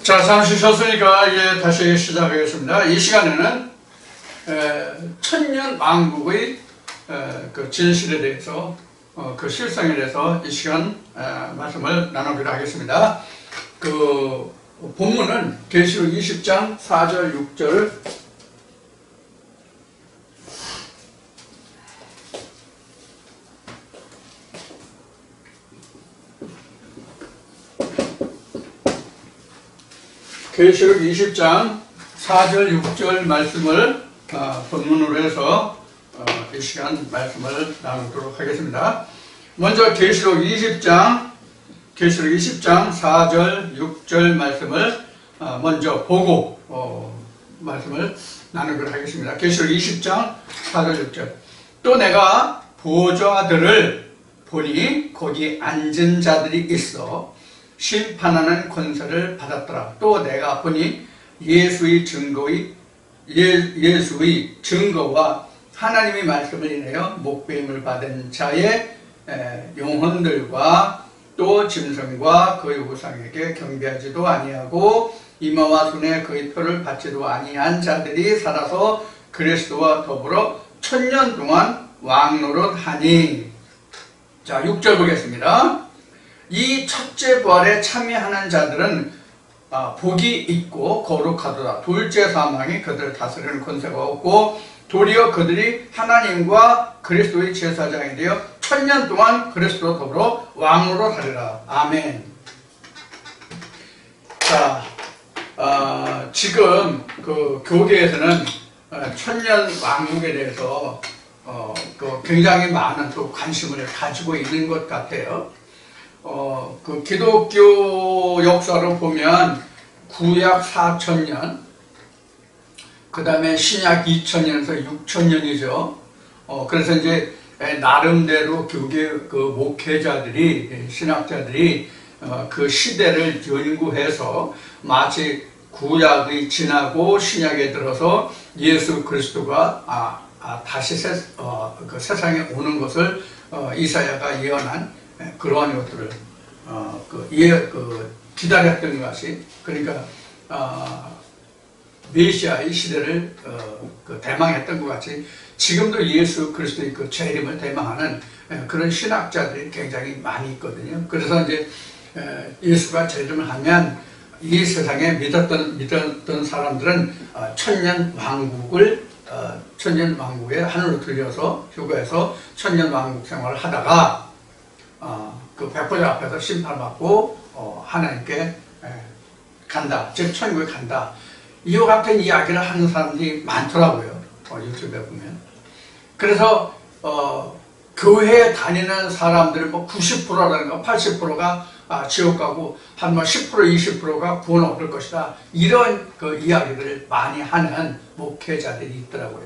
자, 잠시 쉬었으니까 이제 다시 시작하겠습니다. 이 시간에는 천년 왕국의 그 진실에 대해서 그 실상에 대해서 이 시간 말씀을 나누기로 하겠습니다. 그 본문은 계시록 20장 4절 6절 계시록 20장 4절 6절 말씀을 본문으로 해서 이 시간 말씀을 나누도록 하겠습니다. 먼저 계시록 20장 4절 6절 말씀을 먼저 보고 말씀을 나누도록 하겠습니다. 계시록 20장 4절 6절. 또 내가 보좌들을 보니 거기 앉은 자들이 있어 심판하는 권세를 받았더라. 또 내가 보니 예수의 증거와 하나님의 말씀을 인하여 목배임을 받은 자의 영혼들과 또 짐승과 그의 우상에게 경배하지도 아니하고 이마와 손에 그의 표를 받지도 아니한 자들이 살아서 그리스도와 더불어 천년 동안 왕노릇하니. 자, 6절 보겠습니다. 이 첫째 부활에 참여하는 자들은 복이 있고 거룩하도다. 둘째 사망이 그들을 다스리는 권세가 없고 도리어 그들이 하나님과 그리스도의 제사장이 되어 천년 동안 그리스도와 더불어 왕으로 하리라. 아멘. 자, 지금 그 교계에서는 천년 왕국에 대해서 굉장히 많은 또 관심을 가지고 있는 것 같아요. 그 기독교 역사로 보면 구약 4,000년, 그 다음에 신약 2,000년에서 6,000년이죠. 그래서 이제 나름대로 교계 그 목회자들이, 신학자들이 그 시대를 연구해서 마치 구약이 지나고 신약에 들어서 예수 그리스도가 다시 그 세상에 오는 것을 이사야가 예언한 그러한 것들을 기다렸던 것이, 그러니까 메시아의 시대를 대망했던 것 같이 지금도 예수 그리스도의 그 재림을 대망하는 그런 신학자들이 굉장히 많이 있거든요. 그래서 이제 예수가 재림을 하면 이 세상에 믿었던 사람들은 천년 왕국에 하늘로 들려서 휴거해서 천년 왕국 생활을 하다가 그 백보자 앞에서 심판받고 하나님께 간다, 즉 천국에 간다. 이와 같은 이야기를 하는 사람들이 많더라고요. 유튜브에 보면. 그래서 교회에 다니는 사람들은 뭐 90%라든가 80%가 지옥 가고 한 10% 20%가 구원 얻을 것이다. 이런 그 이야기들을 많이 하는 목회자들이 있더라고요.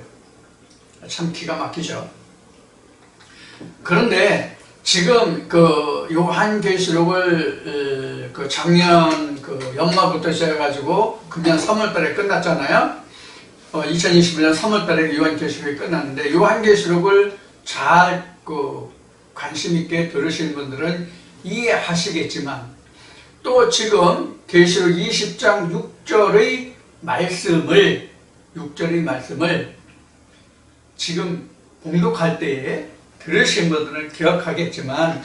참 기가 막히죠. 그런데 지금 그 요한계시록을 그 작년 그 연말부터 시작해가지고 금년 3월달에 끝났잖아요. 2021년 3월달에 요한계시록이 끝났는데, 요한계시록을 잘 그 관심 있게 들으시는 분들은 이해하시겠지만, 또 지금 계시록 20장 6절의 말씀을 지금 봉독할 때에 들으신 분들은 기억하겠지만,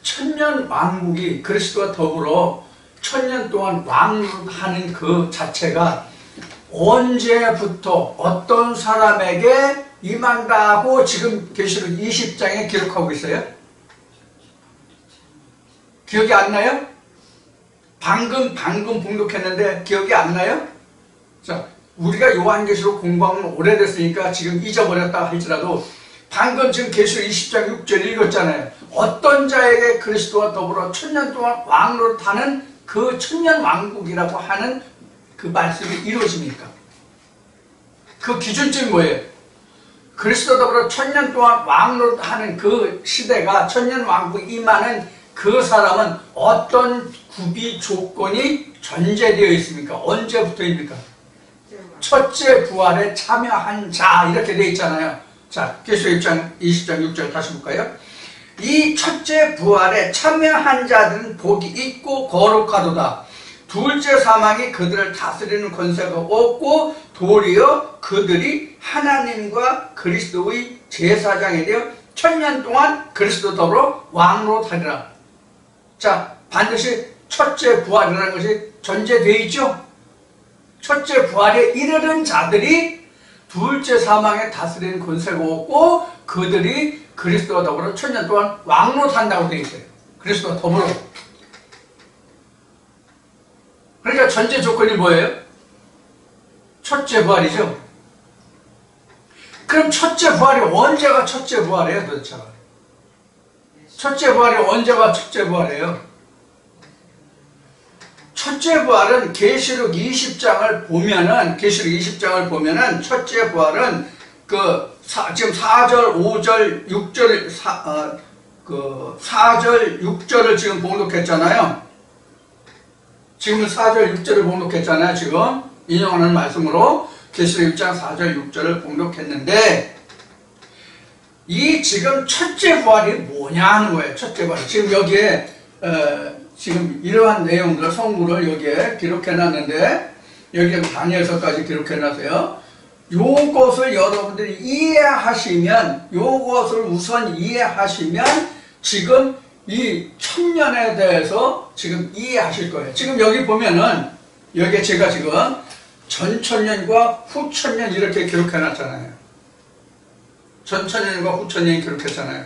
천년 왕국이 그리스도와 더불어 천년 동안 왕하는 그 자체가 언제부터 어떤 사람에게 임한다고 지금 계시록 20장에 기록하고 있어요? 기억이 안 나요? 방금 봉독했는데 기억이 안 나요? 자, 우리가 요한계시록 공부하면 오래됐으니까 지금 잊어버렸다 할지라도 방금 지금 계시록 20장 6절 읽었잖아요. 어떤 자에게 그리스도와 더불어 천년 동안 왕노릇하는 그 천년 왕국이라고 하는 그 말씀이 이루어집니까? 그 기준점이 뭐예요? 그리스도와 더불어 천년 동안 왕노릇하는 그 시대가 천년 왕국이 임하는 그 사람은 어떤 구비 조건이 전제되어 있습니까? 언제부터입니까? 첫째 부활에 참여한 자, 이렇게 되어 있잖아요. 자, 계시록 20장 6절 다시 볼까요? 이 첫째 부활에 참여한 자들은 복이 있고 거룩하도다. 둘째 사망이 그들을 다스리는 권세가 없고 도리어 그들이 하나님과 그리스도의 제사장이 되어 천년 동안 그리스도 더불어 왕으로 다니라. 자, 반드시 첫째 부활이라는 것이 전제되어 있죠. 첫째 부활에 이르는 자들이 둘째 사망에 다스리는 권세가 없고 그들이 그리스도와 더불어 천년 동안 왕으로 산다고 되어 있어요. 그리스도와 더불어. 그러니까 전제 조건이 뭐예요? 첫째 부활이죠. 그럼 첫째 부활이 언제가 첫째 부활이에요, 도대체? 첫째 부활이 언제가 첫째 부활이에요? 첫째 부활은 계시록 20장을 보면은 첫째 부활은 지금 4절, 5절, 6절, 4절, 6절을 지금 봉독했잖아요. 지금 4절, 6절을 봉독했잖아요. 지금 인용하는 말씀으로 계시록 6장 4절, 6절을 봉독했는데 이 지금 첫째 부활이 뭐냐 하는 거예요. 첫째 부활. 지금 여기에 지금 이러한 내용들 성구를 여기에 기록해놨는데 여기에 다니엘서까지 기록해놨어요. 요것을 여러분들이 이해하시면 요것을 우선 이해하시면 지금 이 천년에 대해서 지금 이해하실 거예요. 지금 여기 보면은 여기에 제가 지금 전천년과 후천년 이렇게 기록해놨잖아요. 전천년과 후천년이 기록했잖아요.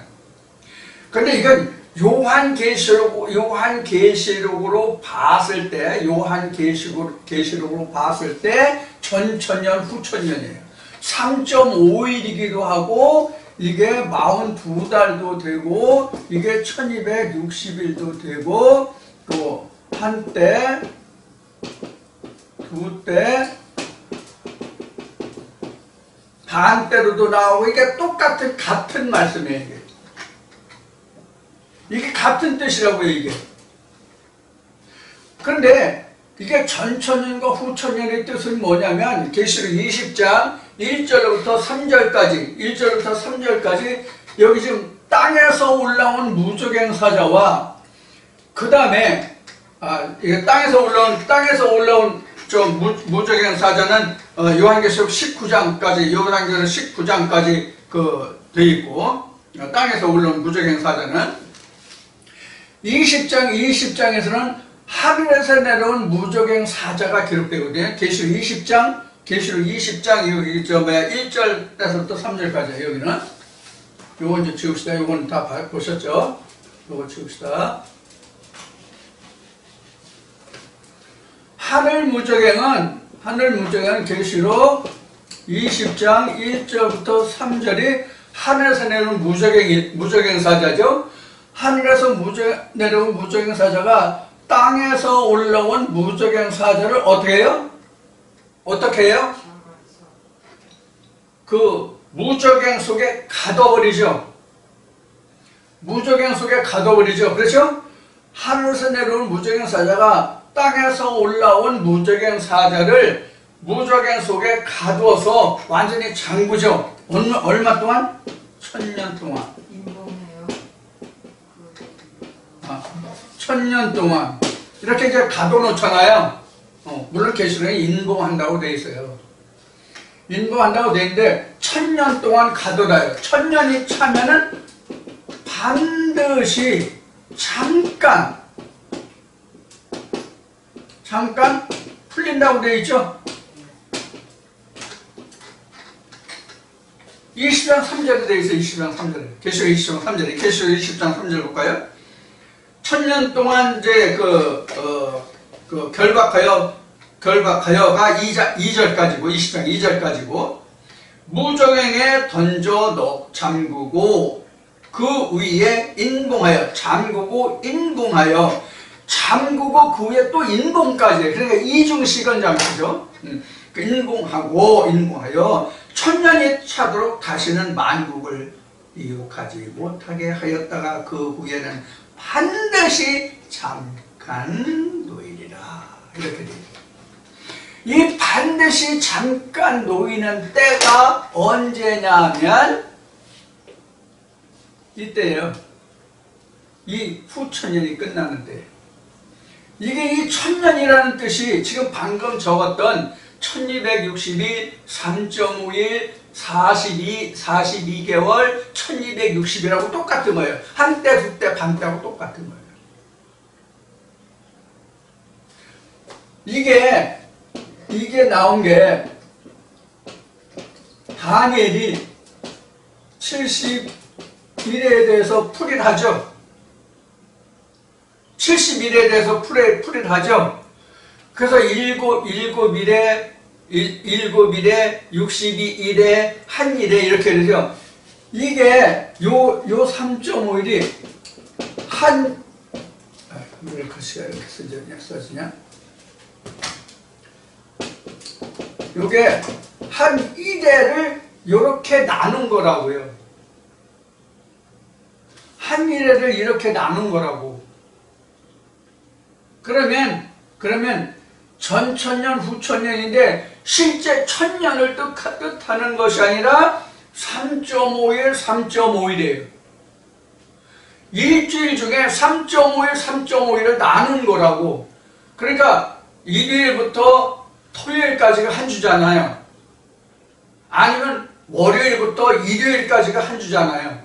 근데 이건 요한계시록으로 봤을 때 전천년 후천년이에요. 3.5일이기도 하고 이게 42달도 되고 이게 1260일도 되고 또 한때 두때 반때로도 나오고 이게 같은 말씀이에요. 이게 같은 뜻이라고요, 이게. 그런데 이게 전천년과 후천년의 뜻은 뭐냐면 계시록 20장 1절부터 3절까지 여기 지금 땅에서 올라온 무적행사자와 그 다음에 이게 땅에서 올라온 저 무적행사자는 요한계시록 19장까지 돼 있고 땅에서 올라온 무적행사자는 20장에서는 하늘에서 내려온 무적행사자가 기록되거든요. 계시록 20장 여기 1절에서부터 3절까지 여기는 요거 이제 지웁시다. 요거는 다 보셨죠? 요거 지웁시다. 하늘 무적행은 계시록 20장 1절부터 3절이 하늘에서 내려온 무적행사자죠. 하늘에서 내려온 무적행사자가 땅에서 올라온 무적행사자를 어떻게 해요? 그 무적행 속에 가둬버리죠. 그렇죠? 하늘에서 내려온 무적행사자가 땅에서 올라온 무적행사자를 무적행 속에 가두어서 완전히 잠그죠. 얼마 동안? 1000년 동안. 인봉해요. 1000년 동안 이렇게 이제 가둬놓잖아요. 물론 계시록에 인봉한다고 돼 있어요. 인봉한다고 돼 있는데 1000년 동안 가둬놔요. 1000년이 차면은 반드시 잠깐 풀린다고 돼 있죠. 20장 3절에 돼 있어요. 20장 3절에. 계시록 20장 3절에. 계시록 20장 3절 볼까요? 1000년 동안 이제 결박하여가 2절까지고 20장 2절까지고 무적행에 던져 잠그고 그 위에 인봉하여 잠그고 그 위에 또 인봉까지 그러니까 이중식은 잠시죠. 인봉하여 1000년이 차도록 다시는 만국을 이룩하지 못하게 하였다가 그 후에는 반드시 잠깐 놓이리라. 이렇게 됩니다. 이 반드시 잠깐 놓이는 때가 언제냐면 이때예요. 이 후천년이 끝나는 때. 이게 이 천년이라는 뜻이 지금 방금 적었던 1262, 3.51, 42, 42개월, 1260이라고 똑같은 거예요. 한때, 두때, 반때하고 똑같은 거예요. 이게 나온 게 다니엘이 71회에 대해서 풀이를 하죠. 71회에 대해서 풀이를 하죠. 그래서 7일에 62일에 한일에 이렇게 되죠. 이게 요 3.5일이 왜 글씨가 이렇게 써지냐? 요게 한 일회를 이렇게 나눈 거라고요. 한 일회를 이렇게 나눈 거라고. 그러면 전천년 후천년인데 실제 천년을 뜻하는 것이 아니라 3.5일, 3.5일이에요. 일주일 중에 3.5일, 3.5일을 나눈 거라고. 그러니까 일요일부터 토요일까지가 한 주잖아요. 아니면 월요일부터 일요일까지가 한 주잖아요.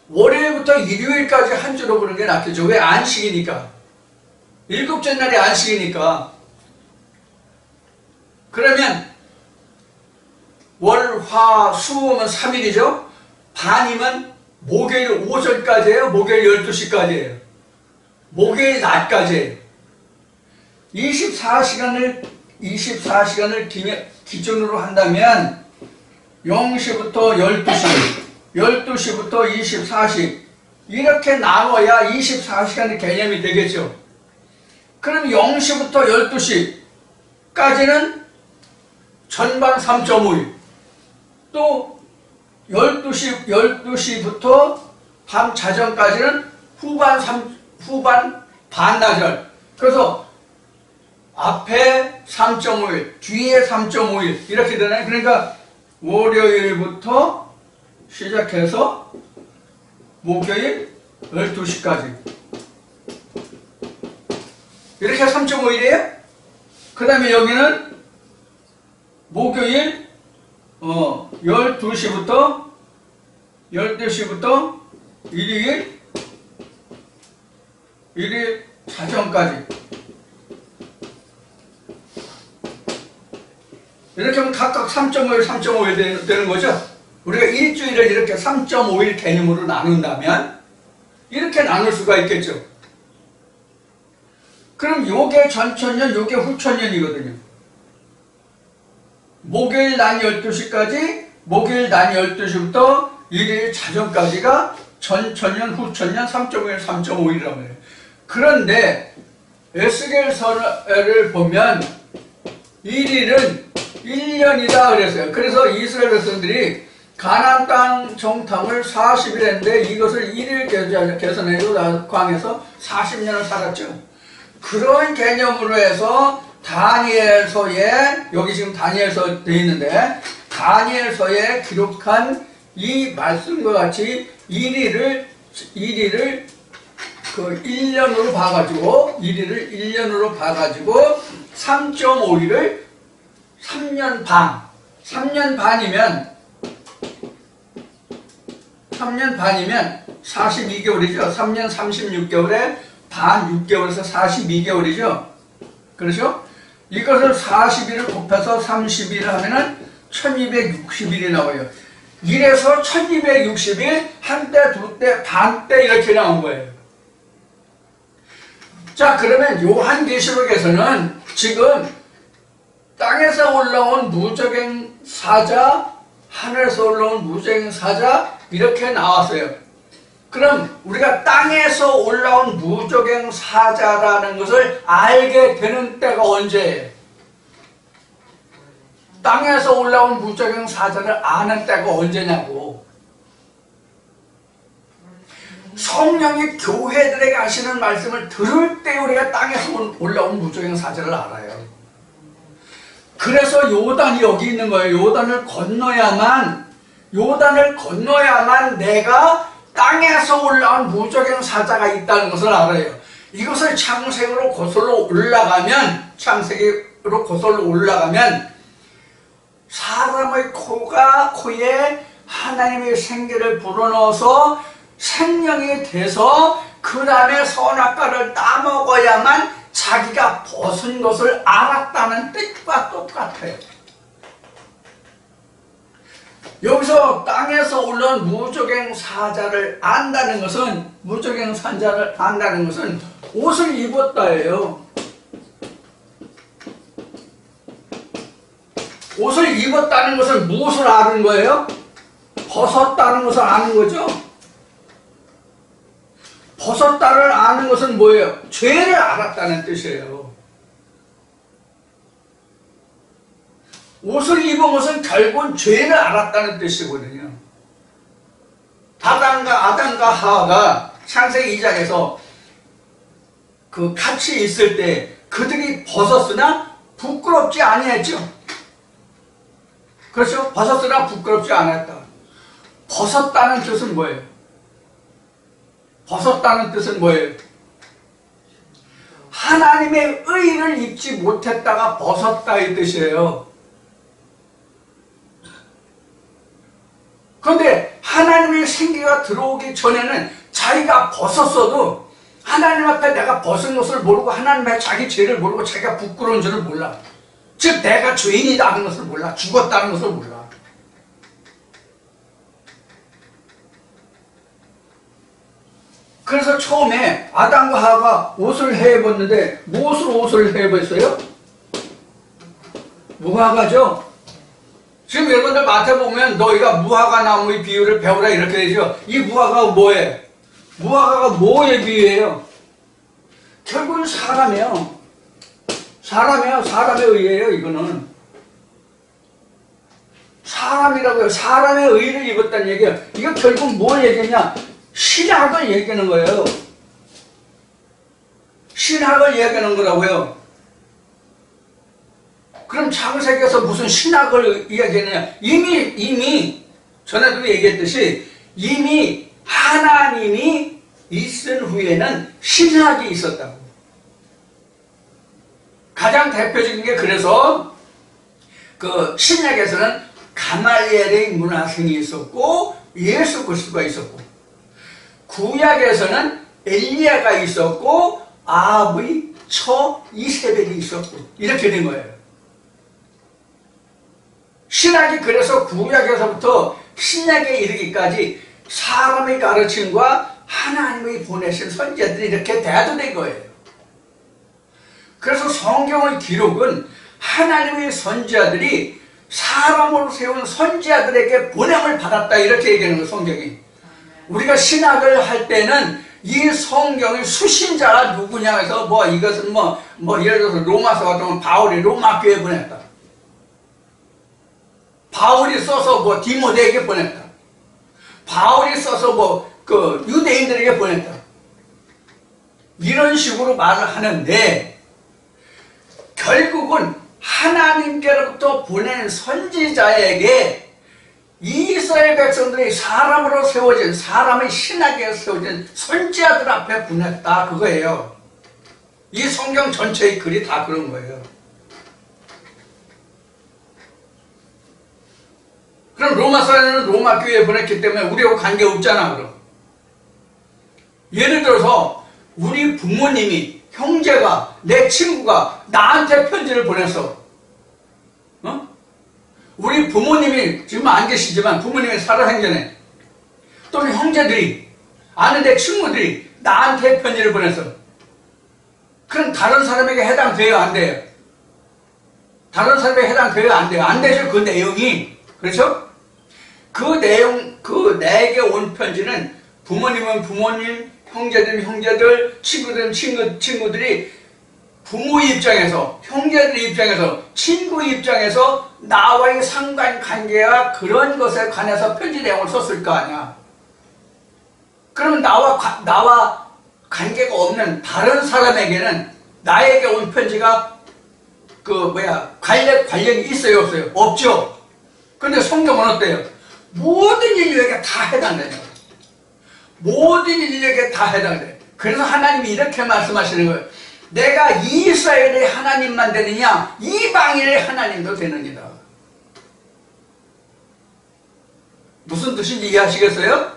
월요일부터 일요일까지 한 주로 보는 게 낫겠죠. 왜? 안식이니까. 일곱째 날이 안식이니까. 그러면 월, 화, 수면 3일이죠. 반이면 목요일 오전까지예요. 목요일 12시까지예요. 목요일 낮까지예요. 24시간을 기준으로 한다면 0시부터 12시, 12시부터 24시 이렇게 나눠야 24시간의 개념이 되겠죠. 그럼 0시부터 12시까지는 전반 3.5일, 또 12시부터 밤 자정까지는 후반 반나절. 그래서 앞에 3.5일, 뒤에 3.5일 이렇게 되나요? 그러니까 월요일부터 시작해서 목요일 12시까지 이렇게 3.5일이에요. 그 다음에 여기는 목요일 12시부터 일요일 자정까지 이렇게 하면 각각 3.5일 되는 거죠. 우리가 일주일을 이렇게 3.5일 개념으로 나눈다면 이렇게 나눌 수가 있겠죠. 그럼 요게 전천년, 요게 후천년이거든요. 목요일 낮 12시까지, 목요일 낮 12시부터 일요일 자정까지가 전천년, 후천년 3.5일, 3.5일이라고 해요. 그런데 에스겔서를 보면 1일은 1년이다 그랬어요. 그래서 이스라엘 백성들이 가나안 땅 정탐을 40일 했는데 이것을 1일 계산해서 광에서 40년을 살았죠. 그런 개념으로 해서 다니엘서에, 여기 지금 다니엘서 되어 있는데 다니엘서에 기록한 이 말씀과 같이 1일을 그 1년으로 봐가지고 1년으로 봐가지고 3.5일을 3년 반이면 42개월이죠. 3년 36개월에 반 6개월에서 42개월이죠. 그렇죠? 이것을 40일을 곱해서 30일을 하면은 1260일이 나와요. 이래서 1260일, 한때, 두때, 반때 이렇게 나온 거예요. 자, 그러면 요한계시록에서는 지금 땅에서 올라온 무적행 사자, 하늘에서 올라온 무적행 사자 이렇게 나왔어요. 그럼 우리가 땅에서 올라온 무적행 사자라는 것을 알게 되는 때가 언제예요? 땅에서 올라온 무적행 사자를 아는 때가 언제냐고. 성령이 교회들에게 하시는 말씀을 들을 때 우리가 땅에서 올라온 무적행 사자를 알아요. 그래서 요단이 여기 있는 거예요. 요단을 건너야만 내가 땅에서 올라온 무적행 사자가 있다는 것을 알아요. 이것을 창세기로 거슬러 올라가면 사람의 코에 하나님의 생기를 불어넣어서 생명이 돼서 그 다음에 선악과를 따먹어야만 자기가 벗은 것을 알았다는 뜻과 똑같아요. 여기서 땅에서 올라온 무적행 사자를 안다는 것은 옷을 입었다예요. 옷을 입었다는 것은 무엇을 아는 거예요? 벗었다는 것을 아는 거죠? 벗었다를 아는 것은 뭐예요? 죄를 알았다는 뜻이에요. 옷을 입은 것은 결국은 죄를 알았다는 뜻이거든요. 아담과 하와가 창세기 2장에서 그 같이 있을 때 그들이 벗었으나 부끄럽지 아니했죠. 그렇죠? 벗었으나 부끄럽지 않았다. 벗었다는 뜻은 뭐예요? 벗었다는 뜻은 뭐예요? 하나님의 의를 입지 못했다가 벗었다 이 뜻이에요. 그런데 하나님의 생기가 들어오기 전에는 자기가 벗었어도 하나님 앞에 내가 벗은 것을 모르고 하나님 앞에 자기 죄를 모르고 자기가 부끄러운 줄을 몰라. 즉 내가 죄인이라는 것을 몰라. 죽었다는 것을 몰라. 그래서 처음에 아담과 하와가 옷을 해입었는데 무엇으로 옷을 해입었어요? 무화과죠. 지금 여러분들 마태복음에 너희가 무화과 나무의 비유를 배우라 이렇게 되죠. 이 무화과가 뭐예요? 무화과가 뭐에 비유해요? 결국은 사람이에요. 사람의 의예요. 이거는 사람이라고요. 사람의 의를 입었다는 얘기예요. 이거 결국 뭘 얘기하냐? 신학을 얘기하는 거예요. 신학을 얘기하는 거라고요. 그럼 창세기에서 무슨 신학을 이야기하느냐? 이미 전에도 얘기했듯이 이미 하나님이 있은 후에는 신학이 있었다고. 가장 대표적인 게 그래서 그 신약에서는 가말리엘의 문화생이 있었고 예수 그리스도가 있었고, 구약에서는 엘리야가 있었고 아합의 처 이세벨이 있었고 이렇게 된 거예요. 신학이 그래서 구약에서부터 신약에 이르기까지 사람의 가르침과 하나님이 보내신 선지자들이 이렇게 대두된 거예요. 그래서 성경의 기록은 하나님의 선지자들이 사람으로 세운 선지자들에게 보냄을 받았다 이렇게 얘기하는 거예요. 성경이. 우리가 신학을 할 때는 이 성경의 수신자가 누구냐 해서 이것은 예를 들어서 로마서 같은 건 바울이 로마 교회에 보냈다. 바울이 써서 디모데에게 보냈다. 바울이 써서 유대인들에게 보냈다. 이런 식으로 말을 하는데 결국은 하나님께로부터 보낸 선지자에게 이스라엘 백성들이 사람으로 세워진, 사람의 신학에 세워진 선지자들 앞에 보냈다 그거예요. 이 성경 전체의 글이 다 그런 거예요. 그럼 로마서에는 로마 교회에 보냈기 때문에 우리하고 관계없잖아. 그럼 예를 들어서 우리 부모님이, 형제가, 내 친구가 나한테 편지를 보냈어. 우리 부모님이 지금 안 계시지만 부모님이 살아생전에, 또는 형제들이, 아는 내 친구들이 나한테 편지를 보냈어. 그럼 다른 사람에게 해당돼요? 안 돼요? 다른 사람에게 해당돼요? 안 돼요? 안 되죠. 그 내용이. 그렇죠? 그 내용, 내게 온 편지는 부모님은 부모님, 형제들은 형제들, 친구들은 친구들이 부모의 입장에서, 형제들의 입장에서, 친구의 입장에서 나와의 상관관계와 그런 것에 관해서 편지 내용을 썼을 거 아니야. 그러면 나와 관계가 없는 다른 사람에게는 나에게 온 편지가 관련이 있어요, 없어요? 없죠. 그런데 성경은 어때요? 모든 인류에게 다 해당돼요. 모든 인류에게 다 해당돼. 그래서 하나님이 이렇게 말씀하시는 거예요. 내가 이스라엘의 하나님만 되느냐 이방인의 하나님도 되느니라. 무슨 뜻인지 이해하시겠어요?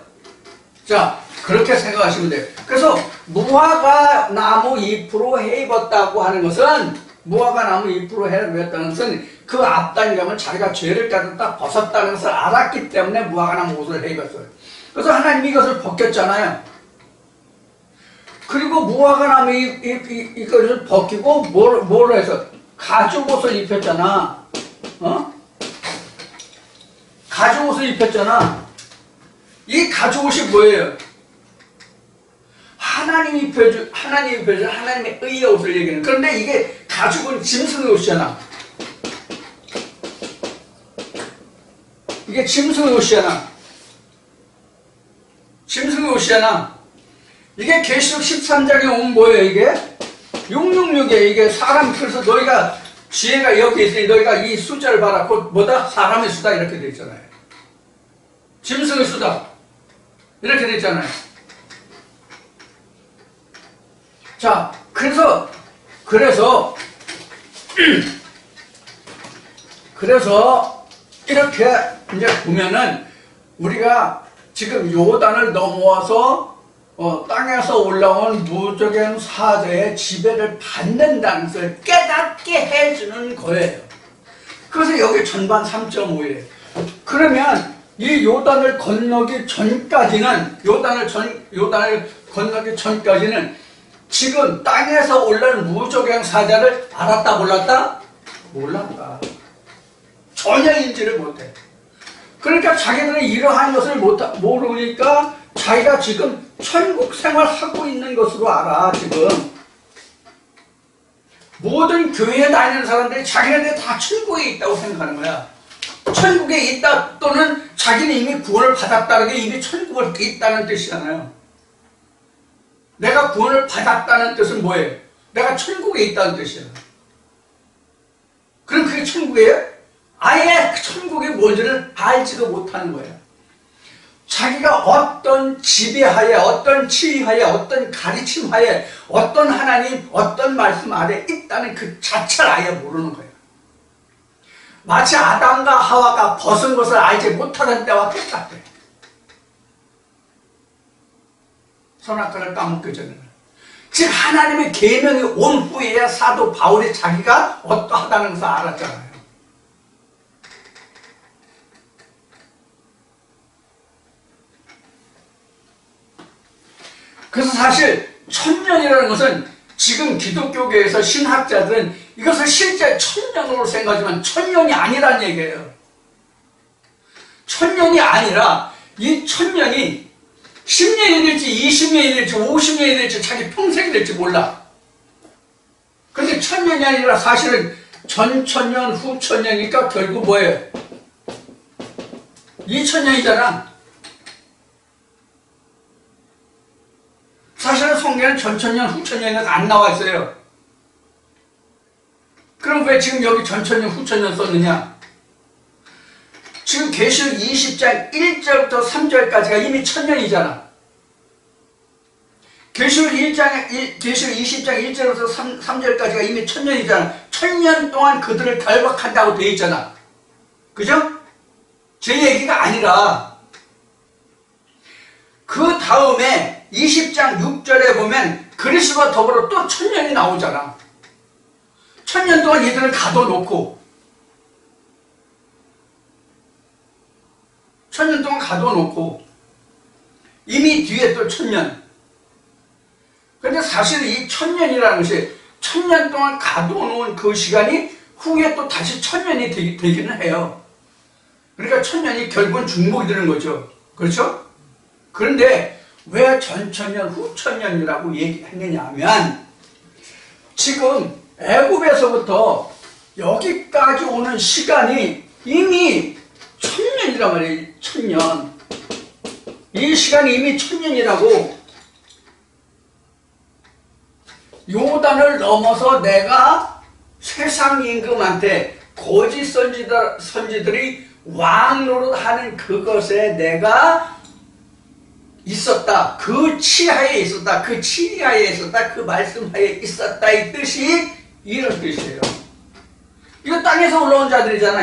자, 그렇게 생각하시면 돼요. 그래서 무화과 나무 잎으로 해입었다고 하는 것은, 무화과 나무 잎으로 해입었다는 것은 그 앞단이라면 자기가 죄를 깨닫다 벗었다는 것을 알았기 때문에 무화과 나무 옷을 해입었어요. 그래서 하나님이 이것을 벗겼잖아요. 그리고 무화과 나무 이것을 벗기고 뭘 해서 가죽 옷을 입혔잖아. 가죽 옷을 입혔잖아. 이 가죽 옷이 뭐예요? 하나님이 입혀준 하나님의 의의 옷을 얘기하는. 그런데 이게 가죽은 짐승의 옷이잖아. 이게 짐승의 옷이잖아. 짐승의 옷이잖아. 이게 계시록 13장에 오면 뭐예요? 이게 666이에요. 이게 사람. 그래서 너희가 지혜가 여기 있으니 너희가 이 숫자를 봐라. 곧 뭐다? 사람의 수다 이렇게 되어 있잖아요. 짐승의 수다 이렇게 되어 있잖아요. 자, 그래서 이렇게 이제 보면은 우리가 지금 요단을 넘어와서 땅에서 올라온 무적행 사자의 지배를 받는다는 것을 깨닫게 해주는 거예요. 그래서 여기 전반 3.5예요. 그러면 이 요단을 건너기 전까지는 지금 땅에서 올라온 무적행 사자를 알았다 몰랐다? 몰랐다. 전혀 인지를 못해. 그러니까 자기들은 이러한 것을 모르니까 자기가 지금 천국 생활하고 있는 것으로 알아. 지금 모든 교회에 다니는 사람들이 자기네들 다 천국에 있다고 생각하는 거야. 천국에 있다 또는 자기는 이미 구원을 받았다는 게 이미 천국에 있다는 뜻이잖아요. 내가 구원을 받았다는 뜻은 뭐예요? 내가 천국에 있다는 뜻이야. 그럼 그게 천국이에요? 아예 천국이 뭔지를 알지도 못하는 거예요. 자기가 어떤 지배하에, 어떤 지휘하에, 어떤 가르침하에, 어떤 하나님, 어떤 말씀 아래 있다는 그 자체를 아예 모르는 거예요. 마치 아담과 하와가 벗은 것을 알지 못하는 때와 똑같아. 선악과를 까먹기 전에는. 즉 하나님의 계명이 온 후에야 사도 바울이 자기가 어떠하다는 것을 알았잖아요. 그래서 사실 천년이라는 것은 지금 기독교계에서 신학자들은 이것을 실제 천년으로 생각하지만 천년이 아니란 얘기예요. 천년이 아니라 이 천년이 10년이 될지 20년이 될지 50년이 될지 자기 평생이 될지 몰라. 그런데 천년이 아니라 사실은 전천년 후천년이니까 결국 뭐예요? 2000년이잖아. 사실은 성경에는 전천년 후천년이 안 나와 있어요. 그럼 왜 지금 여기 전천년 후천년 썼느냐? 지금 계시록 20장 1절부터 3절까지가 이미 천년이잖아. 계시록 20장 1절부터 3절까지가 이미 천년이잖아. 천년 동안 그들을 결박한다고 되어 있잖아. 그죠? 제 얘기가 아니라 그 다음에 20장 6절에 보면 그리스도와 더불어 또 천년이 나오잖아. 천년 동안 이들을 가둬놓고 천년 동안 가둬놓고 이미 뒤에 또 천년. 그런데 사실 이 천년이라는 것이 천년 동안 가둬놓은 그 시간이 후에 또 다시 천년이 되기는 해요. 그러니까 천년이 결국은 중복이 되는 거죠. 그렇죠? 그런데 왜 전천년 후천년이라고 얘기했느냐 하면 지금 애굽에서부터 여기까지 오는 시간이 이미 천년이란 말이에요. 천년. 이 시간이 이미 천년이라고. 요단을 넘어서 내가 세상 임금한테 거짓 선지들이 왕 노릇하는 그것에 내가 있었다. 그 치하에 있었다. 그 치하에 있었다. 그 말씀 하에 있었다. 이 뜻이 이런 뜻이에요. 이거 땅에서 올라온 자들이잖아.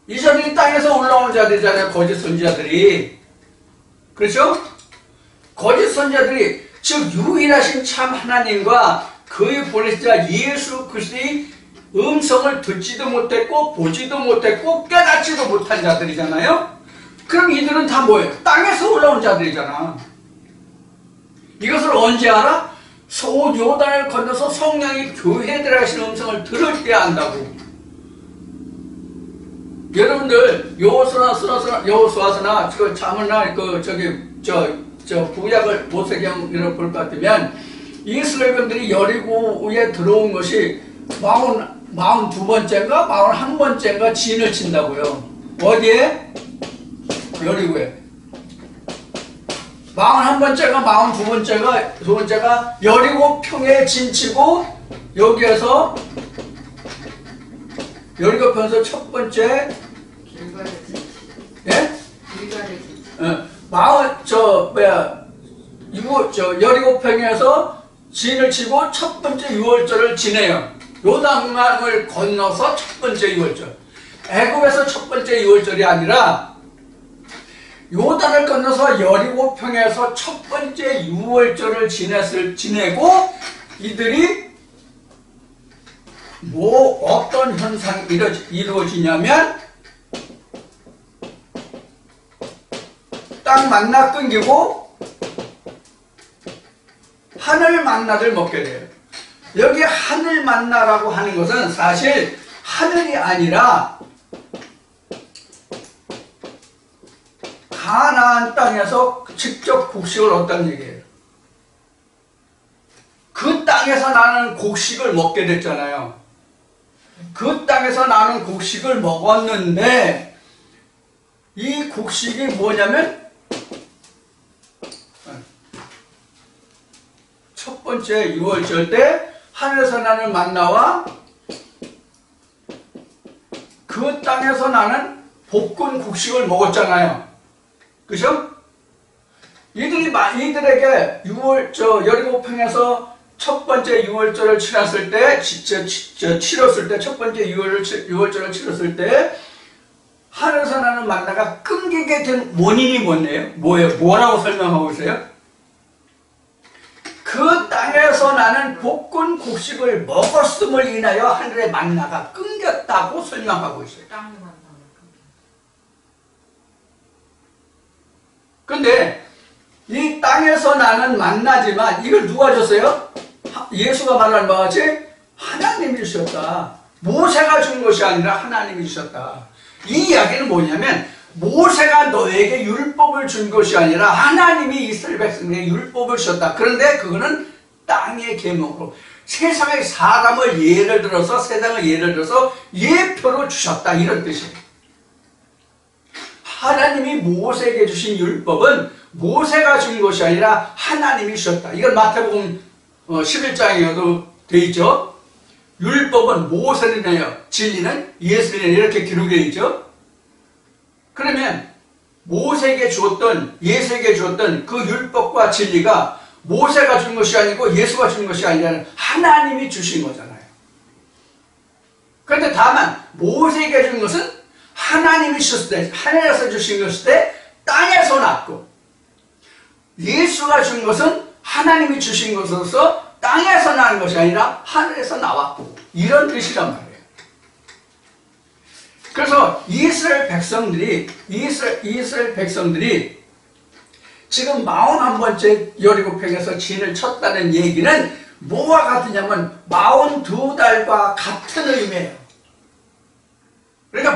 이자들이 땅에서 올라온 자들이잖아요. 거짓 선지자들이. 그렇죠? 거짓 선지자들이 즉 유일하신 참 하나님과 그의 보내신 자 예수 그리스도의 음성을 듣지도 못했고 보지도 못했고 깨닫지도 못한 자들이잖아요. 그럼 이들은 다 뭐예요? 땅에서 올라온 자들이잖아. 이것을 언제 알아? 요단을 건너서 성령이 교회에 들어가시는 음성을 들을 때 안다고. 여러분들 여호수아서나 자문나 구약을 모세경으로 볼 것 같으면 이스라엘군들이 여리고에 들어온 것이 42번째인가 41번째인가 진을 친다고요. 어디에? 여리고에. 41번째가 42번째가 여리고 평에 진치고 여기에서 여리고 편에서 첫 번째 예? 여리고 평에서 진을 치고 첫 번째 유월절을 지내요. 요단강을 건너서 첫 번째 유월절. 애굽에서 첫 번째 유월절이 아니라 요단을 건너서 여리고 평에서 첫 번째 유월절을 지내고 이들이 어떤 현상이 이루어지냐면 땅 만나 끊기고 하늘 만나를 먹게 돼요. 여기 하늘 만나라고 하는 것은 사실 하늘이 아니라 가나안 땅에서 직접 곡식을 얻었다는 얘기예요. 그 땅에서 나는 곡식을 먹게 됐잖아요. 그 땅에서 나는 곡식을 먹었는데 이 곡식이 뭐냐면 첫 번째 유월절 때 하늘에서 나는 만나와 그 땅에서 나는 볶은 곡식을 먹었잖아요. 그죠? 이들에게 여리고평에서 첫 번째 유월절을 치렀을 때, 첫 번째 유월절을 치렀을 때, 하늘에서 나는 만나가 끊기게 된 원인이 뭐예요? 뭐라고 설명하고 있어요? 그 땅에서 나는 볶은 곡식을 먹었음을 인하여 하늘의 만나가 끊겼다고 설명하고 있어요. 근데 이 땅에서 나는 만나지만 이걸 누가 줬어요? 예수가 말하는 바와 같이 하나님이 주셨다. 모세가 준 것이 아니라 하나님이 주셨다. 이 이야기는 뭐냐면 모세가 너에게 율법을 준 것이 아니라 하나님이 이스라엘 백성에게 율법을 주셨다. 그런데 그거는 땅의 계명으로 세상의 사람을 예를 들어서 예표로 주셨다. 이런 뜻이에요. 하나님이 모세에게 주신 율법은 모세가 준 것이 아니라 하나님이 주셨다. 이건 마태복음 11장에도 되어 있죠. 율법은 모세를 인하여 진리는 예수를 인하여 이렇게 기록되어 있죠. 그러면 모세에게 주었던 예수에게 주었던 그 율법과 진리가 모세가 준 것이 아니고 예수가 준 것이 아니라 하나님이 주신 거잖아요. 그런데 다만 모세에게 준 것은 하나님이 주셨을 때, 하늘에서 주신 것일 때 땅에서 났고, 예수가 준 것은 하나님이 주신 것으로서 땅에서 나는 것이 아니라 하늘에서 나왔고, 이런 뜻이란 말이에요. 그래서 이스라엘 백성들이 지금 41번째 여리고평에서 진을 쳤다는 얘기는 뭐와 같으냐면 42달과 같은 의미예요. 그러니까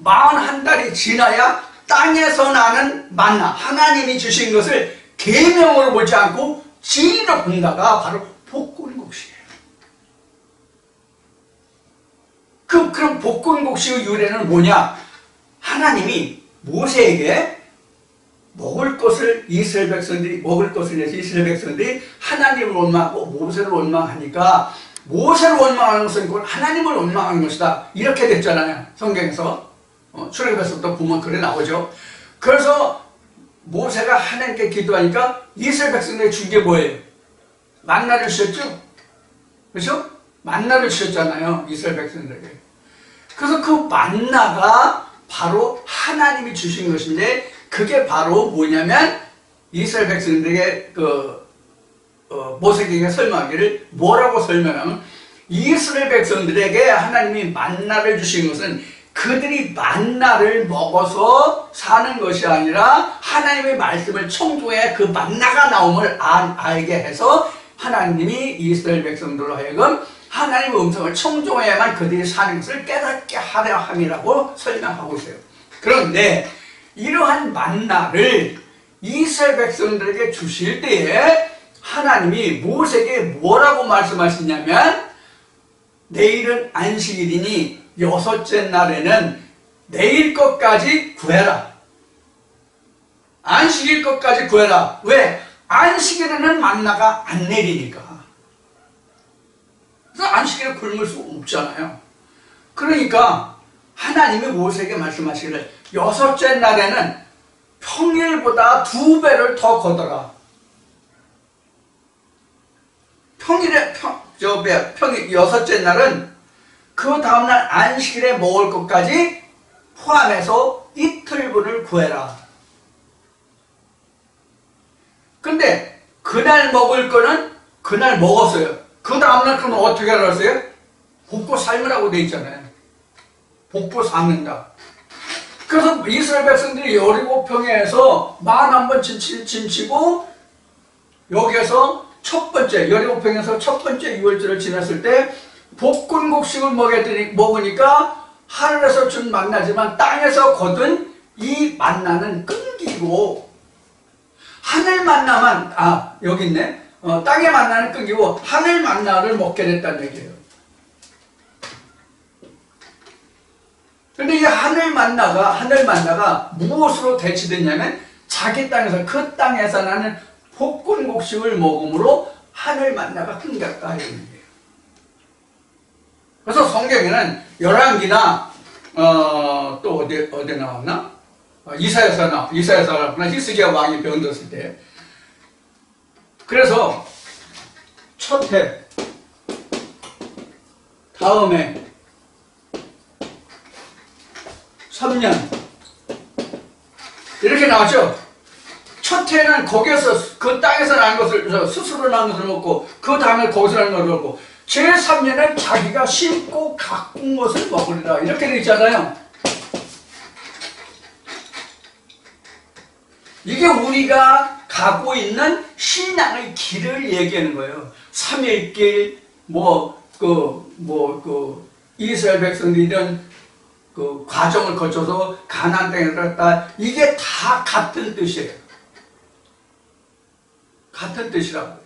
41달이 지나야 땅에서 나는 만나, 하나님이 주신 것을 계명으로 보지 않고 진리로 본다가 바로 볶은 곡식이에요. 그럼 볶은 곡식의 유래는 뭐냐? 하나님이 모세에게 먹을 것을 이스라엘 백성들이 하나님을 원망하고 모세를 원망하니까 모세를 원망하는 것은 하나님을 원망하는 것이다. 이렇게 됐잖아요. 성경에서. 출애굽에서부터 보면 그래 나오죠. 그래서 모세가 하나님께 기도하니까 이스라엘 백성들에게 준 게 뭐예요? 만나를 주셨죠? 그렇죠? 만나를 주셨잖아요. 이스라엘 백성들에게. 그래서 그 만나가 바로 하나님이 주신 것인데, 그게 바로 뭐냐면 이스라엘 백성들에게 모세에게 설명하기를 뭐라고 설명하면, 이스라엘 백성들에게 하나님이 만나를 주신 것은 그들이 만나를 먹어서 사는 것이 아니라 하나님의 말씀을 청중해 그 만나가 나옴을 알게 해서 하나님이 이스라엘 백성들로 하여금 하나님의 음성을 청종해야만 그들이 사는 것을 깨닫게 하려 함이라고 설명하고 있어요. 그런데 이러한 만나를 이스라엘 백성들에게 주실 때에 하나님이 모세에게 뭐라고 말씀하시냐면, 내일은 안식일이니 여섯째 날에는 내일 것까지 구해라. 안식일 것까지 구해라. 왜? 안식일에는 만나가 안 내리니까. 그래서 안식일에 굶을 수 없잖아요. 그러니까 하나님이 모세에게 말씀하시기를 여섯째 날에는 평일보다 2배를 더 걷어라. 평일 여섯째 날은 그 다음날 안식일에 먹을 것까지 포함해서 이틀분을 구해라. 근데 그날 먹을 거는 그날 먹었어요. 그 다음날 그건 어떻게 알았어요? 볶고 삶으라고 돼 있잖아요. 볶고 삶는다. 그래서 이스라엘 백성들이 여리고평에서 41번 진치고, 여기에서 첫 번째 여리고평에서 첫 번째 유월절을 지났을 때 볶은 곡식을 먹으니까 하늘에서 준 만나지만 땅에서 거둔 이 만나는 끊기고, 하늘 만나만 여기 있네. 땅의 만나는 끊기고 하늘 만나를 먹게 됐다는 얘기예요. 근데 이 하늘 만나가 무엇으로 대치됐냐면, 자기 땅에서, 그 땅에서 나는 볶은 곡식을 먹음으로 하늘 만나가 끊겼다 이런 얘기예요. 그래서 성경에는 열왕기나 또 어디 나왔나? 이사야서 나왔구나. 히스기야 왕이 병들었을 때. 그래서 첫 해, 다음에 3년 이렇게 나왔죠. 첫 해는 거기에서 그 땅에서 난 것을, 스스로 난 것을 먹고, 그 다음에 거기서 난 것을 먹고, 제3년은 자기가 심고 가꾼 것을 먹으리라 이렇게 되어 있잖아요. 이게 우리가 가고 있는 신앙의 길을 얘기하는 거예요. 3일길, 이스라엘 백성들이 이런 그 과정을 거쳐서 가나안 땅에 들어갔다. 이게 다 같은 뜻이에요. 같은 뜻이라고.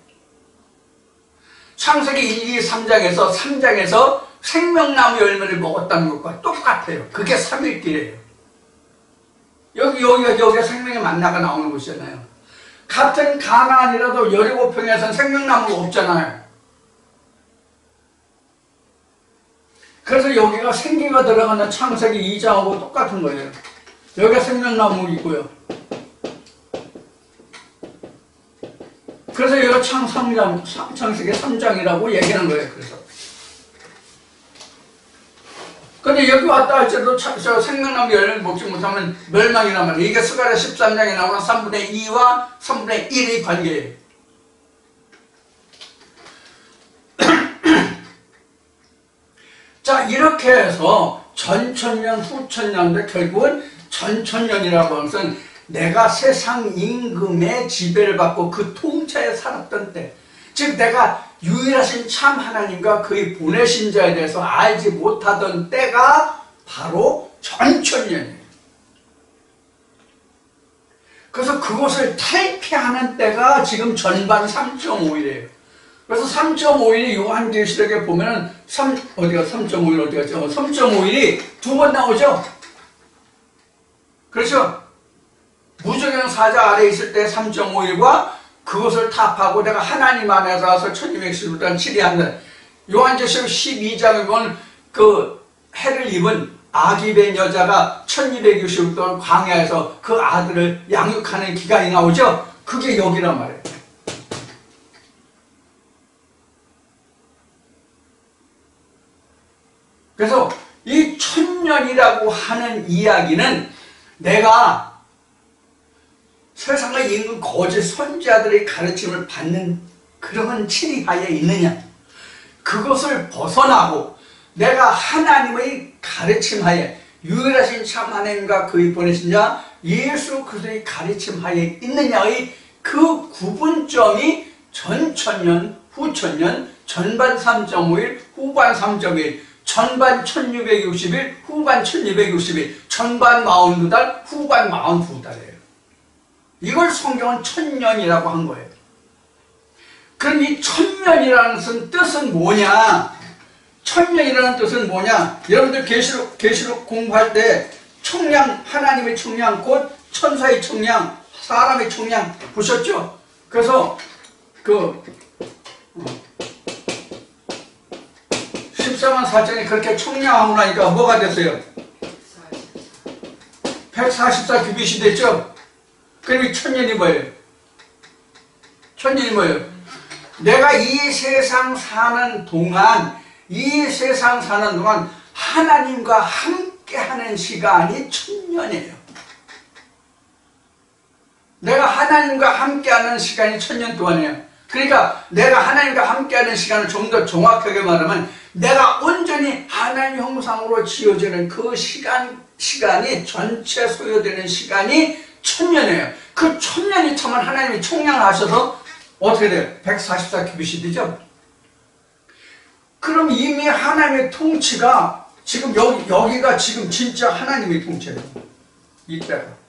창세기 1, 2, 3장에서 생명나무 열매를 먹었다는 것과 똑같아요. 그게 3일길이에요. 여기가 생명의 만나가 나오는 곳이잖아요. 같은 가나안이라도 여리고평에서는 생명나무가 없잖아요. 그래서 여기가 생기가 들어가는 창세기 2장하고 똑같은 거예요. 여기가 생명나무 있고요. 그래서 여기가 창세기 3장이라고 얘기하는 거예요. 근데 여기 왔다 할지라도 생명나무 열매를 먹지 못하면 멸망이란 말이에요. 이게 스가랴 13장에 나오는 3분의 2와 3분의 1의 관계예요. 자, 이렇게 해서 전천년, 후천년인데 결국은 전천년이라고 하는 것은 내가 세상 임금의 지배를 받고 그 통치에 살았던 때, 즉 내가 유일하신 참 하나님과 그의 보내신 자에 대해서 알지 못하던 때가 바로 전천년이에요. 그래서 그것을 탈피하는 때가 지금 전반 3.5일이에요. 그래서 3.5일이 요한계시록에 보면은 3.5일 어디 갔죠? 3.5일이 2번 나오죠? 그렇죠? 무저경 사자 아래에 있을 때 3.5일과 그것을 타파하고 내가 하나님 안에서 와서 1210일간 치리하는 요한계시록 12장에 보면 그 해를 입은 아기 된 여자가 1260일 동안 광야에서 그 아들을 양육하는 기간이 나오죠. 그게 여기란 말이에요. 그래서 이 천년이라고 하는 이야기는 내가 세상의 인근 거짓 선지자들의 가르침을 받는 그런 치리하에 있느냐, 그것을 벗어나고 내가 하나님의 가르침하에, 유일하신 참 하나님과 그의 보내신 자 예수 그리스도의 가르침하에 있느냐의 그 구분점이 전천년, 후천년, 전반 3.5일, 후반 3.1, 전반 1660일, 후반 1260일, 전반 42달, 후반 42달이에요. 이걸 성경은 천년이라고 한 거예요. 그럼 이 천년이라는 뜻은 뭐냐? 천년이라는 뜻은 뭐냐? 여러분들 계시록 공부할 때 청량, 하나님의 청량, 곧 천사의 청량, 사람의 청량 보셨죠? 그래서 14만 4천이 그렇게 청량하고 나니까 뭐가 됐어요? 144 규빗이 됐죠? 그럼 이 천년이 뭐예요? 천년이 뭐예요? 내가 이 세상 사는 동안 하나님과 함께하는 시간이 천년이에요. 내가 하나님과 함께하는 시간이 천년 동안이에요. 그러니까 내가 하나님과 함께하는 시간을 좀 더 정확하게 말하면 내가 온전히 하나님 형상으로 지어지는 그 시간이 전체 소요되는 시간이 천년이에요. 그 천년이 차면 하나님이 총량을 하셔서 어떻게 돼요? 144 규빗이 되죠? 그럼 이미 하나님의 통치가 지금 여기가 지금 진짜 하나님의 통치예요. 이때가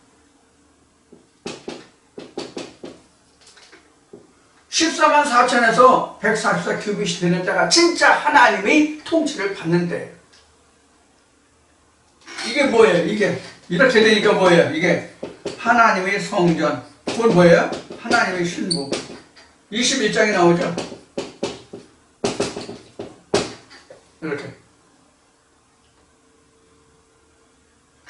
14만 4천에서 144 규빗이 되는 때가 진짜 하나님의 통치를 받는 때예요. 이게 뭐예요? 이게 이렇게 되니까 뭐예요? 이게 하나님의 성전, 그건 뭐예요? 하나님의 신부. 21장에 나오죠? 이렇게.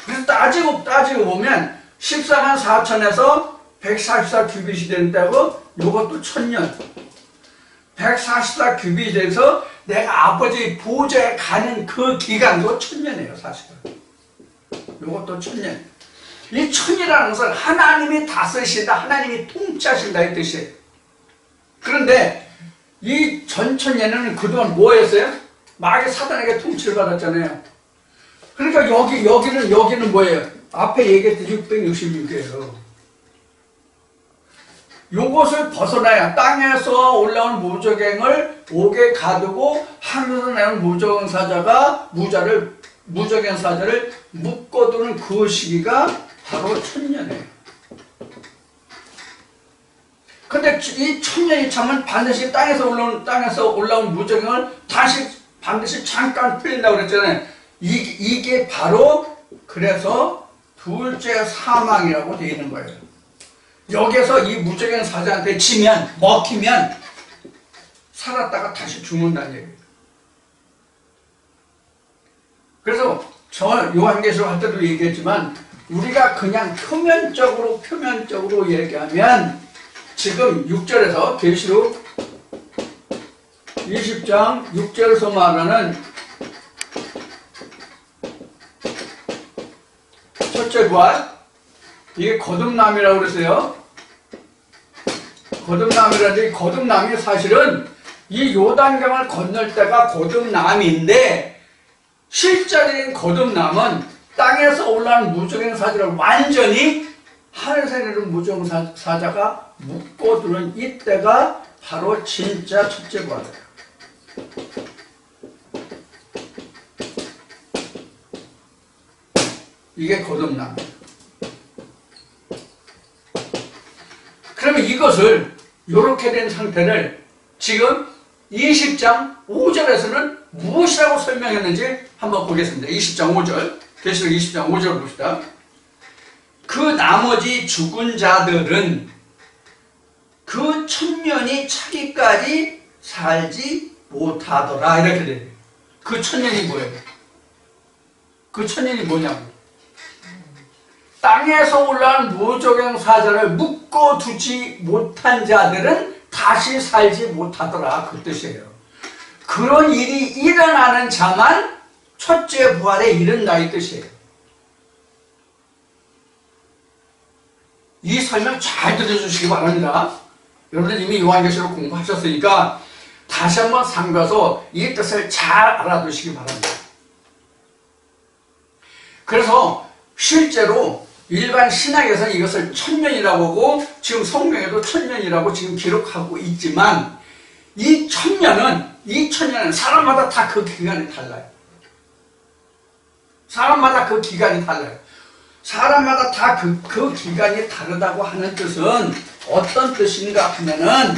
그래서 따지고 보면 14만 4천에서 144 규빗이 되는 때고 이것도 천년. 144 규빗이 돼서 내가 아버지 보좌에 가는 그 기간도 천년이에요, 사실은. 이것도 천년. 이 천이라는 것은 하나님이 다스리신다, 하나님이 통치하신다 이 뜻이에요. 그런데 이 전천년에는 그동안 뭐였어요? 마귀 사단에게 통치를 받았잖아요. 그러니까 여기는 뭐예요? 앞에 얘기했듯이 666이에요. 요것을 벗어나야 땅에서 올라온 무저갱을 옥에 가두고 하늘에서 나온 무저갱 사자를 묶어두는 그 시기가 바로 천년이에요. 근데 이 천년이 차면 반드시 땅에서 올라온 무저갱을 반드시 잠깐 풀린다고 그랬잖아요. 이게 바로 그래서 둘째 사망이라고 되어 있는 거예요. 여기서 이 무저갱 사자한테 먹히면 살았다가 다시 죽는다는 얘기예요. 그래서 저 요한계시록 할 때도 얘기했지만 우리가 그냥 표면적으로 얘기하면 지금 6절에서 계시록 20장 6절에서 말하는 첫째 부활, 이게 거듭남이라고 그랬어요. 거듭남이 사실은 이 요단강을 건널 때가 거듭남인데 실제적인 거듭남은 땅에서 올라온 무저갱 사자를 완전히 하늘에서 내려온 무저갱 사자가 묶어두는 이때가 바로 진짜 첫째 부활이에요. 이게 거듭남이에요. 그러면 이것을 이렇게 된 상태를 지금 20장 5절에서는 무엇이라고 설명했는지 한번 보겠습니다. 20장 5절, 계시록 20장 5절 봅시다. 그 나머지 죽은 자들은 그 천년이 차기까지 살지 못하더라 이렇게 돼요. 그 천년이 뭐예요? 그 천년이 뭐냐고. 땅에서 올라온 무조경 사자를 묶어두지 못한 자들은 다시 살지 못하더라, 그 뜻이에요. 그런 일이 일어나는 자만 첫째 부활에 이른다, 이 뜻이에요. 이 설명 잘 들어주시기 바랍니다. 여러분들 이미 요한계시록 공부하셨으니까 다시 한번 삼가서 이 뜻을 잘 알아두시기 바랍니다. 그래서 실제로 일반 신학에서는 이것을 천년이라고 하고 지금 성경에도 천년이라고 지금 기록하고 있지만 이 천년은 사람마다 다 그 기간이 달라요. 사람마다 그 기간이 달라요. 사람마다 다 그 기간이 다르다고 하는 뜻은 어떤 뜻인가 하면은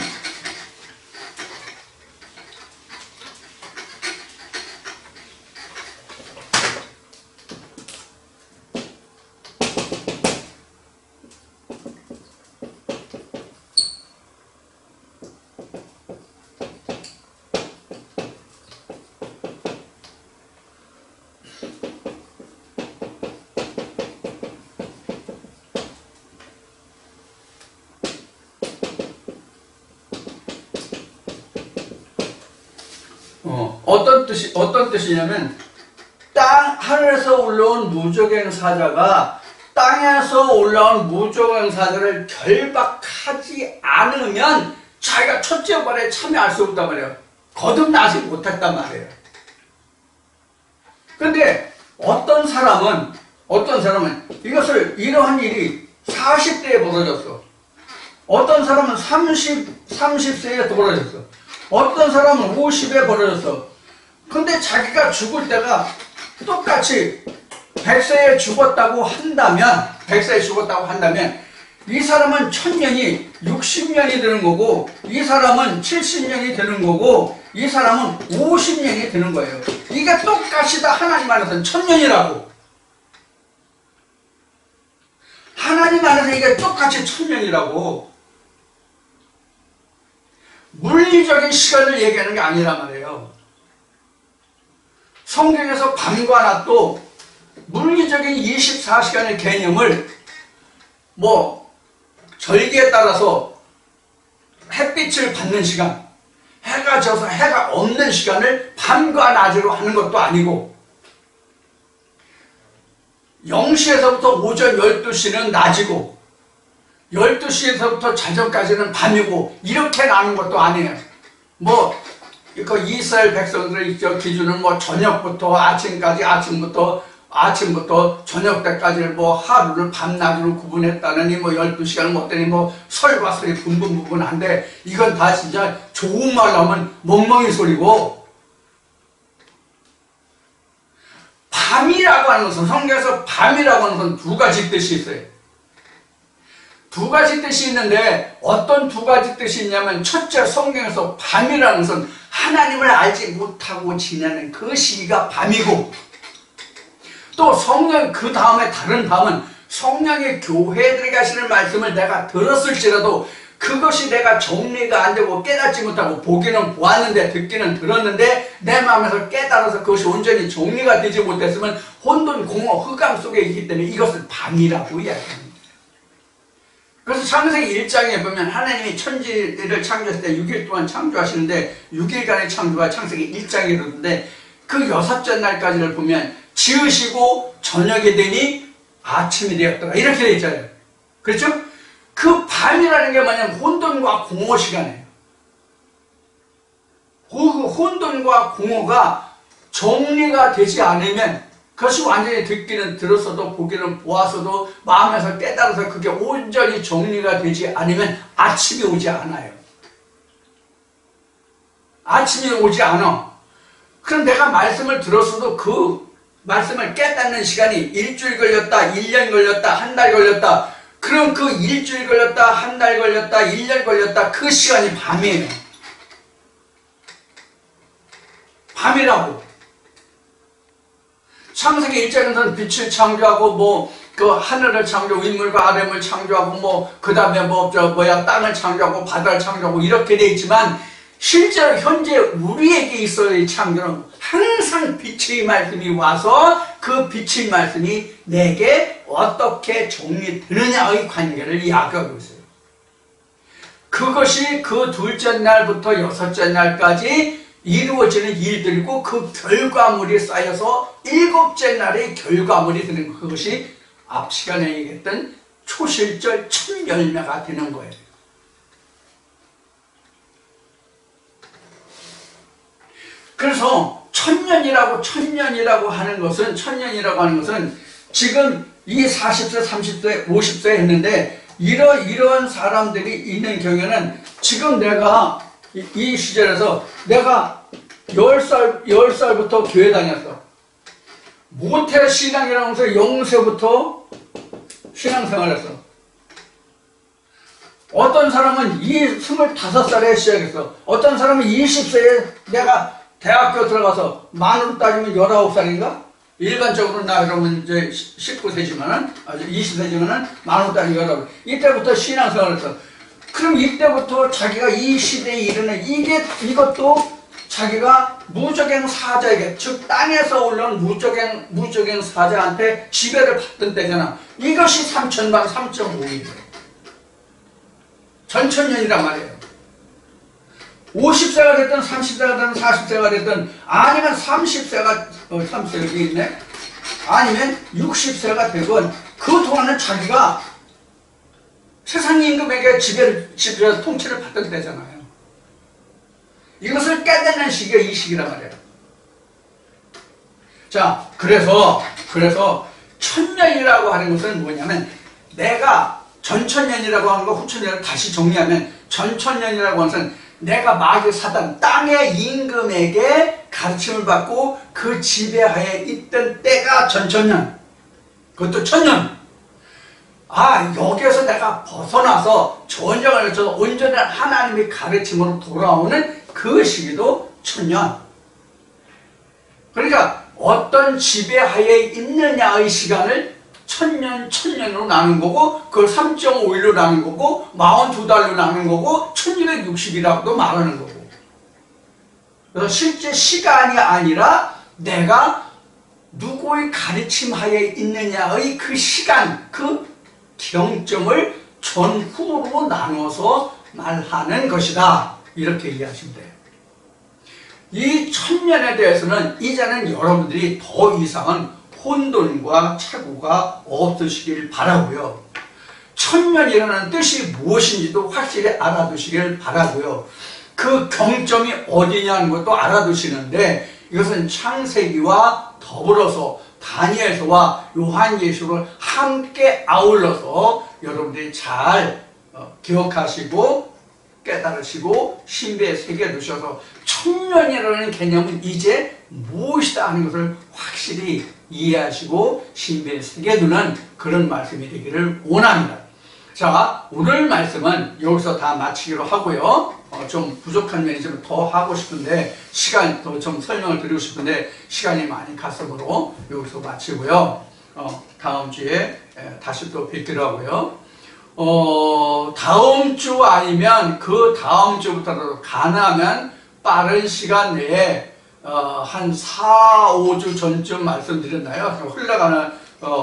어떤 뜻이냐면 하늘에서 올라온 무조경 사자가 땅에서 올라온 무조경 사자를 결박하지 않으면 자기가 첫째 부활에 참여할 수 없단 말이에요. 거듭나지 못했단 말이에요. 그런데 어떤 사람은 이러한 일이 40대에 벌어졌어. 어떤 사람은 30세에 벌어졌어. 어떤 사람은 50에 벌어졌어. 근데 자기가 죽을 때가 똑같이 100세에 죽었다고 한다면 이 사람은 1000년이 60년이 되는 거고 이 사람은 70년이 되는 거고 이 사람은 50년이 되는 거예요. 이게 똑같이 다 하나님 안에서는 1000년이라고. 하나님 안에서 이게 똑같이 1000년이라고. 물리적인 시간을 얘기하는 게 아니란 말이에요. 성경에서 밤과 낮도 물리적인 24시간의 개념을 절기에 따라서 햇빛을 받는 시간, 해가 져서 해가 없는 시간을 밤과 낮으로 하는 것도 아니고 0시에서부터 오전 12시는 낮이고 12시에서부터 자정까지는 밤이고 이렇게 나눈 것도 아니에요. 그 이스라엘 백성들의 기준은 저녁부터 아침까지 아침부터 저녁 때까지를 하루를 밤낮으로 구분했다느니 12시간을 못되니 설과 설이 분분한데 이건 다 진짜 좋은 말로 하면 멍멍이 소리고 밤이라고 하는 것은 성경에서 밤이라고 하는 것은 두 가지 뜻이 있어요. 두 가지 뜻이 있는데 어떤 두 가지 뜻이 있냐면 첫째 성경에서 밤이라는 것은 하나님을 알지 못하고 지내는 그 시기가 밤이고 또 성령 그 다음에 다른 밤은 성령의 교회들에게 하시는 말씀을 내가 들었을지라도 그것이 내가 정리가 안 되고 깨닫지 못하고 보기는 보았는데 듣기는 들었는데 내 마음에서 깨달아서 그것이 온전히 정리가 되지 못했으면 혼돈, 공허, 흑암 속에 있기 때문에 이것을 밤이라고 이야기합니다. 그래서 창세기 1장에 보면 하나님이 천지를 창조했을 때 6일 동안 창조하시는데 6일간의 창조가 창세기 1장에 이르는데 그 6째 날까지를 보면 지으시고 저녁이 되니 아침이 되었더라 이렇게 되어 있잖아요. 그렇죠? 그 밤이라는 게 뭐냐면 혼돈과 공허 시간이에요. 그 혼돈과 공허가 정리가 되지 않으면 그것이 완전히 듣기는 들었어도 보기는 보았어도 마음에서 깨달아서 그게 온전히 정리가 되지 않으면 아침이 오지 않아요. 아침이 오지 않아. 그럼 내가 말씀을 들었어도 그 말씀을 깨닫는 시간이 일주일 걸렸다, 1년 걸렸다, 한 달 걸렸다. 그럼 그 일주일 걸렸다, 한 달 걸렸다, 1년 걸렸다 그 시간이 밤이에요. 밤이라고. 창세기 1장에서는 빛을 창조하고 그 하늘을 창조하고 인물과 아름을 창조하고 그 다음에 땅을 창조하고 바다를 창조하고 이렇게 돼 있지만 실제로 현재 우리에게 있어야 할 창조는 항상 빛의 말씀이 와서 그 비친 말씀이 내게 어떻게 정리되느냐의 관계를 이야기하고 있어요. 그것이 그 둘째 날부터 여섯째 날까지 이루어지는 일들이고 그 결과물이 쌓여서 일곱째 날의 결과물이 되는 것. 그것이 앞 시간에 얘기했던 초실절 첫 열매가 되는 거예요. 그래서 천년이라고 하는 것은 지금 이 40세, 30세, 50세 했는데 이러한 사람들이 있는 경우에는 지금 내가 이 시절에서 내가 10살부터 교회 다녔어. 모태 신앙이라고 해서 0세부터 신앙생활했어. 어떤 사람은 25살에 시작했어. 어떤 사람은 20세에 내가 대학교 들어가서 만으로 따지면 19살인가? 일반적으로 나 그러면 이제 19세지만은, 20세지만은 만으로 따지면 19살. 이때부터 신앙생활을 했어. 그럼 이때부터 자기가 이 시대에 이르는 이것도 자기가 무적행 사자에게, 즉 땅에서 올라온 무적행 사자한테 지배를 받던 때잖아. 이것이 3천방 3.5일이에요. 전천년이란 말이에요. 50세가 됐든 30세가 됐든 40세가 됐든 아니면 30세가 30세 여기 있네. 아니면 60세가 되건 그동안은 자기가 세상 임금에게 지배를 통치를 받던 때잖아요. 이것을 깨닫는 시기가 이 시기란 말이에요. 자, 그래서 천년이라고 하는 것은 뭐냐면 내가 전천년이라고 하는 거 후천년을 다시 정리하면 전천년이라고 하는 것은 내가 마귀 사단 땅의 임금에게 가르침을 받고 그 지배하에 있던 때가 전천년. 그것도 천년. 여기에서 내가 벗어나서 전쟁을 거쳐서 온전한 하나님의 가르침으로 돌아오는 그 시기도 천년. 그러니까 어떤 지배하에 있느냐의 시간을 천년으로 나눈 거고, 그걸 3.5일로 나눈 거고, 42달로 나눈 거고, 1260이라고도 말하는 거고. 그래서 실제 시간이 아니라 내가 누구의 가르침 하에 있느냐의 그 시간, 그 경점을 전후로 나눠서 말하는 것이다. 이렇게 이해하시면 돼요. 이 천년에 대해서는 이제는 여러분들이 더 이상은 혼돈과 착오가 없으시길 바라고요. 천년이라는 뜻이 무엇인지도 확실히 알아두시길 바라고요. 그 경점이 어디냐는 것도 알아두시는데 이것은 창세기와 더불어서 다니엘서와 요한계시록을 함께 아울러서 여러분들이 잘 기억하시고 깨달으시고 신비에 새겨두셔서 천년이라는 개념은 이제 무엇이다 하는 것을 확실히 이해하시고 신비에 새겨두는 그런 말씀이 되기를 원합니다. 자, 오늘 말씀은 여기서 다 마치기로 하고요. 좀 부족한 면이 좀 더 하고 싶은데 시간 더 좀 설명을 드리고 싶은데 시간이 많이 갔으므로 여기서 마치고요. 다음 주에 다시 또 뵙기로 하고요. 다음 주 아니면 그 다음 주부터라도 가능하면 빠른 시간 내에 한 4, 5주 전쯤 말씀드렸나요?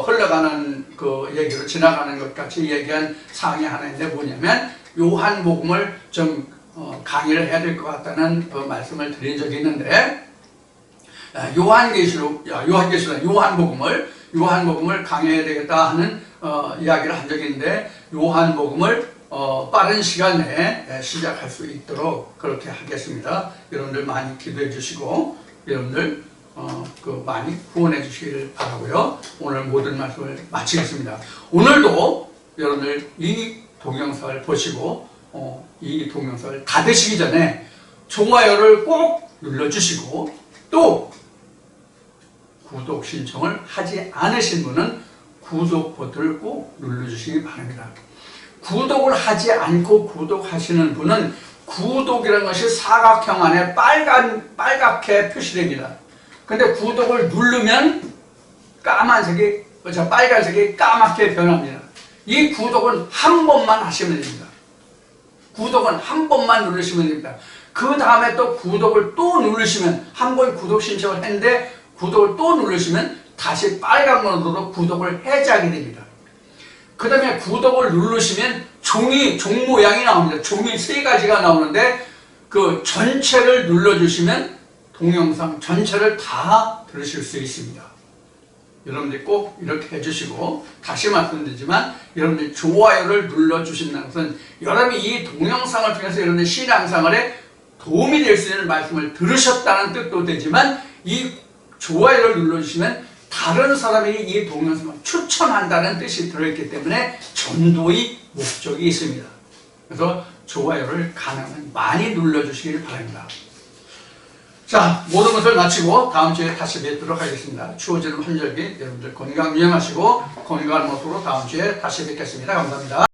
흘러가는 그 얘기로 지나가는 것 같이 얘기한 사항이 하나 있는데 뭐냐면 요한복음을 좀 강의를 해야 될 것 같다는 말씀을 드린 적이 있는데 요한복음을 강의해야 되겠다 하는 이야기를 한 적이 있는데 요한복음을 빠른 시간 내에 시작할 수 있도록 그렇게 하겠습니다. 여러분들 많이 기도해 주시고 여러분들 많이 후원해 주시길 바라고요. 오늘 모든 말씀을 마치겠습니다. 오늘도 여러분들 이 동영상을 보시고 이 동영상을 닫으시기 전에 좋아요를 꼭 눌러주시고 또 구독 신청을 하지 않으신 분은 구독 버튼을 꼭 눌러주시기 바랍니다. 구독을 하지 않고 구독하시는 분은 구독이라는 것이 사각형 안에 빨갛게 표시됩니다. 근데 구독을 누르면 빨간색이 까맣게 변합니다. 이 구독은 한 번만 하시면 됩니다. 구독은 한 번만 누르시면 됩니다. 그 다음에 또 구독을 또 누르시면 한 번 구독 신청을 했는데 구독을 또 누르시면 다시 빨간번호로 구독을 해제하게 됩니다. 그 다음에 구독을 누르시면 종 모양이 나옵니다. 종이 3가지가 나오는데 그 전체를 눌러주시면 동영상 전체를 다 들으실 수 있습니다. 여러분들 꼭 이렇게 해주시고, 다시 말씀드리지만 여러분들 좋아요를 눌러주신다는 것은 여러분이 이 동영상을 통해서 여러분들 신앙생활에 도움이 될 수 있는 말씀을 들으셨다는 뜻도 되지만, 이 좋아요를 눌러주시면 다른 사람에게 이 동영상을 추천한다는 뜻이 들어있기 때문에 전도의 목적이 있습니다. 그래서 좋아요를 가능하면 많이 눌러주시길 바랍니다. 자, 모든 것을 마치고 다음 주에 다시 뵙도록 하겠습니다. 추워지는 환절기 여러분들 건강 유념하시고 건강한 모습으로 다음 주에 다시 뵙겠습니다. 감사합니다.